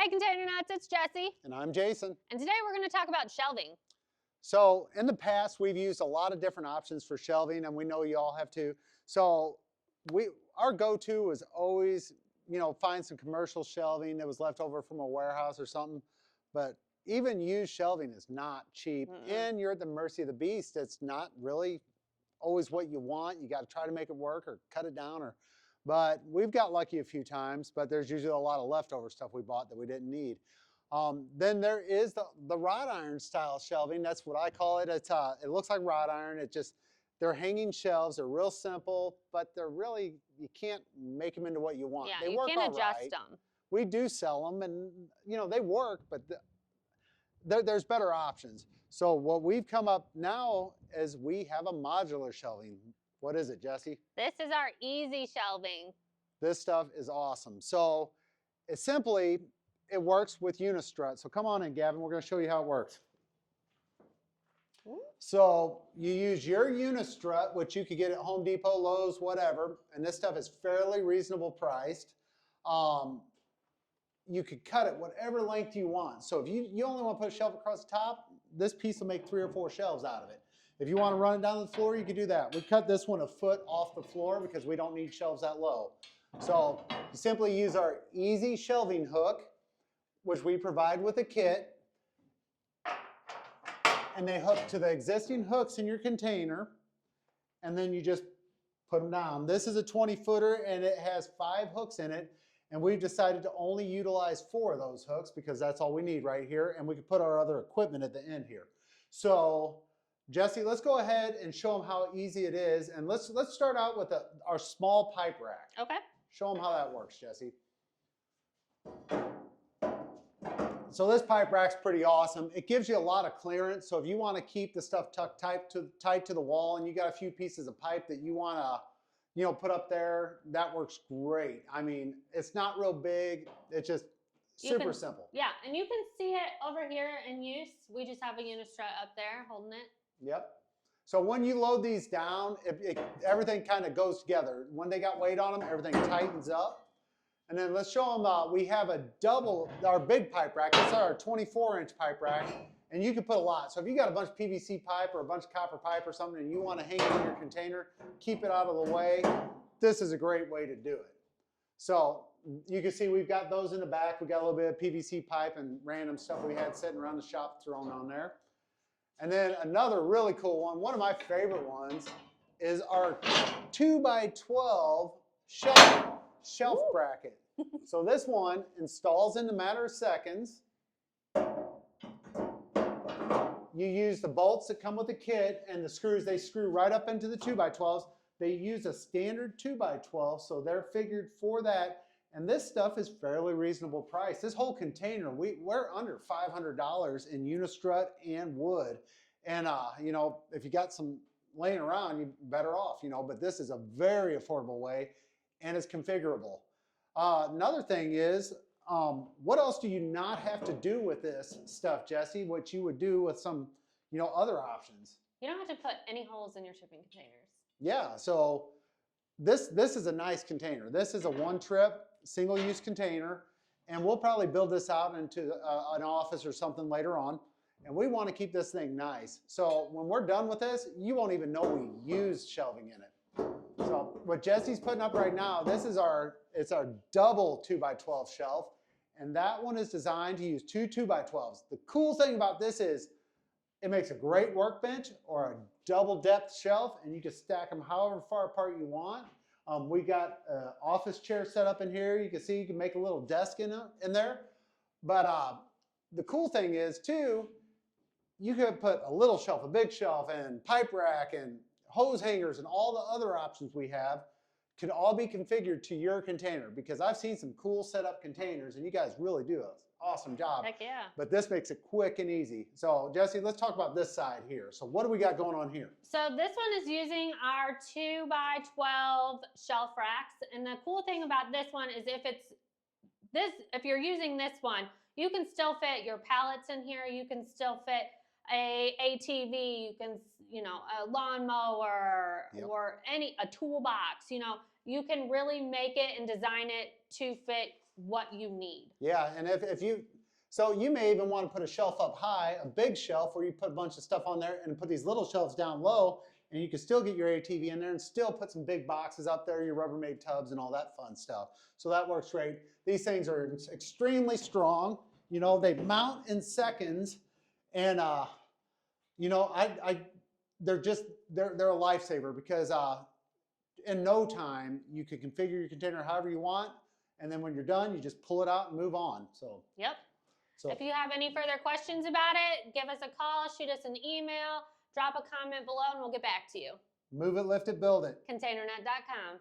Hey Container Nuts, it's Jessie. And I'm Jason. And today we're going to talk about shelving. So in the past, we've used a lot of different options for shelving, and we know you all have too. So our go-to was always, find some commercial shelving that was left over from a warehouse or something. But even used shelving is not cheap, and you're at the mercy of the beast. It's not really always what you want. You got to try to make it work or cut it down. But we've got lucky a few times, but there's usually a lot of leftover stuff we bought that we didn't need. Then there is the wrought iron style shelving. That's what I call it. It looks like wrought iron. They're hanging shelves. They're real simple, but you can't make them into what you want. Yeah, they you work can't all adjust right. them. We do sell them, and they work, but there's better options. So what we've come up now is we have a modular shelving. What is it, Jessie? This is our EZY Shelving. This stuff is awesome. So it works with Unistrut. So come on in, Gavin. We're going to show you how it works. So you use your Unistrut, which you could get at Home Depot, Lowe's, whatever. And this stuff is fairly reasonable priced. You could cut it whatever length you want. So if you only want to put a shelf across the top, this piece will make 3 or 4 shelves out of it. If you want to run it down the floor, you could do that. We cut this one a foot off the floor because we don't need shelves that low. So you simply use our EZY Shelving hook, which we provide with a kit. And they hook to the existing hooks in your container. And then you just put them down. This is a 20-footer and it has 5 hooks in it. And we've decided to only utilize 4 of those hooks because that's all we need right here. And we can put our other equipment at the end here. So Jessie, let's go ahead and show them how easy it is. And let's start out with our small pipe rack. Okay. Show them how that works, Jessie. So this pipe rack's pretty awesome. It gives you a lot of clearance. So if you want to keep the stuff tucked tight to the wall and you got a few pieces of pipe that you want to put up there, that works great. I mean, it's not real big. It's just super simple. Yeah, and you can see it over here in use. We just have a Unistrut up there holding it. Yep. So when you load these down, everything kind of goes together. When they got weight on them, everything tightens up. And then let's show them, we have our big pipe rack. It's our 24-inch pipe rack. And you can put a lot. So if you got a bunch of PVC pipe or a bunch of copper pipe or something and you want to hang it in your container, keep it out of the way, this is a great way to do it. So you can see we've got those in the back. We got a little bit of PVC pipe and random stuff we had sitting around the shop thrown on there. And then another really cool one of my favorite ones, is our 2x12 shelf bracket. So this one installs in a matter of seconds. You use the bolts that come with the kit and the screws, they screw right up into the 2x12s. They use a standard 2x12, so they're figured for that. And this stuff is fairly reasonable price. This whole container, we're under $500 in Unistrut and wood. And if you got some laying around, you're better off, but this is a very affordable way and it's configurable. Another thing is, what else do you not have to do with this stuff, Jessie, what you would do with some, other options? You don't have to put any holes in your shipping containers. Yeah, so this is a nice container. This is a one-trip, single-use container, and we'll probably build this out into an office or something later on, and we want to keep this thing nice. So when we're done with this, you won't even know we used shelving in it. So what Jessie's putting up right now, it's our double 2x12 shelf, and that one is designed to use 2 2x12s. The cool thing about this is it makes a great workbench or a double depth shelf, and you can stack them however far apart you want. We got an office chair set up in here. You can see you can make a little desk in there. But the cool thing is too, you could put a little shelf, a big shelf, and pipe rack, and hose hangers, and all the other options we have could all be configured to your container, because I've seen some cool setup containers, and you guys really do an awesome job. Heck yeah. But this makes it quick and easy. So Jessie, let's talk about this side here. So what do we got going on here? So this one is using our 2x12 shelf racks. And the cool thing about this one is if you're using this one, you can still fit your pallets in here. You can still fit a ATV, you can, a lawnmower, yep, or a toolbox, you can really make it and design it to fit what you need. Yeah, and if you, so you may even want to put a shelf up high, a big shelf where you put a bunch of stuff on there and put these little shelves down low, and you can still get your ATV in there and still put some big boxes up there, your Rubbermaid tubs and all that fun stuff. So that works great. These things are extremely strong. You know, they mount in seconds, and you know, they're a lifesaver because in no time you can configure your container however you want, and then when you're done, you just pull it out and move on. So yep. So if you have any further questions about it, give us a call, shoot us an email, drop a comment below, and we'll get back to you. Move it, lift it, build it. ContainerNet.com.